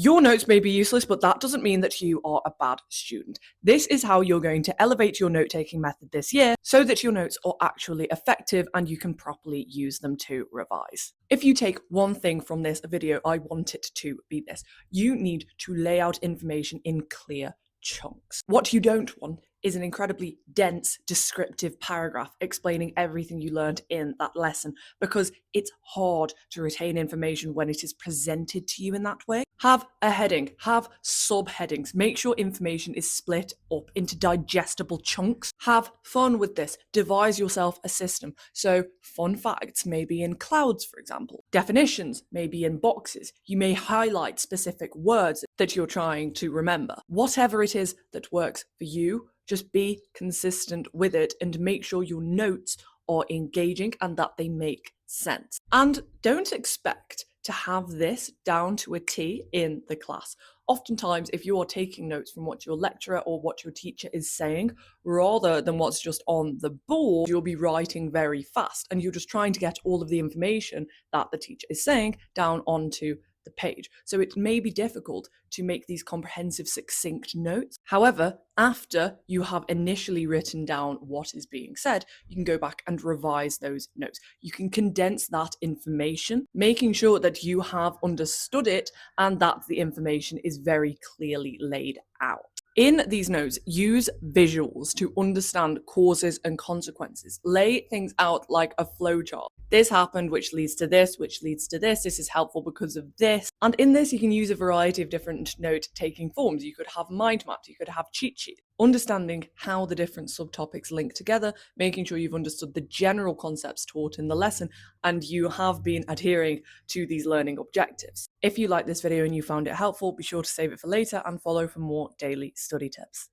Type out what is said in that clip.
Your notes may be useless, but that doesn't mean that you are a bad student. This is how you're going to elevate your note-taking method this year so that your notes are actually effective and you can properly use them to revise. If you take one thing from this video, I want it to be this. You need to lay out information in clear chunks. What you don't want is an incredibly dense, descriptive paragraph explaining everything you learned in that lesson, because it's hard to retain information when it is presented to you in that way. Have a heading, have subheadings, make sure information is split up into digestible chunks. Have fun with this, devise yourself a system. So fun facts may be in clouds, for example. Definitions may be in boxes. You may highlight specific words that you're trying to remember. Whatever it is that works for you, just be consistent with it and make sure your notes are engaging and that they make sense. And don't expect to have this down to a T in the class. Oftentimes, if you are taking notes from what your lecturer or what your teacher is saying, rather than what's just on the board, you'll be writing very fast and you're just trying to get all of the information that the teacher is saying down onto the page. So it may be difficult to make these comprehensive, succinct notes. However, after you have initially written down what is being said, you can go back and revise those notes. You can condense that information, making sure that you have understood it and that the information is very clearly laid out. In these notes, use visuals to understand causes and consequences. Lay things out like a flowchart. This happened, which leads to this, which leads to this. This is helpful because of this. And in this, you can use a variety of different note-taking forms. You could have mind maps, you could have cheat sheets. Understanding how the different subtopics link together, making sure you've understood the general concepts taught in the lesson, and you have been adhering to these learning objectives. If you liked this video and you found it helpful, be sure to save it for later and follow for more daily study tips.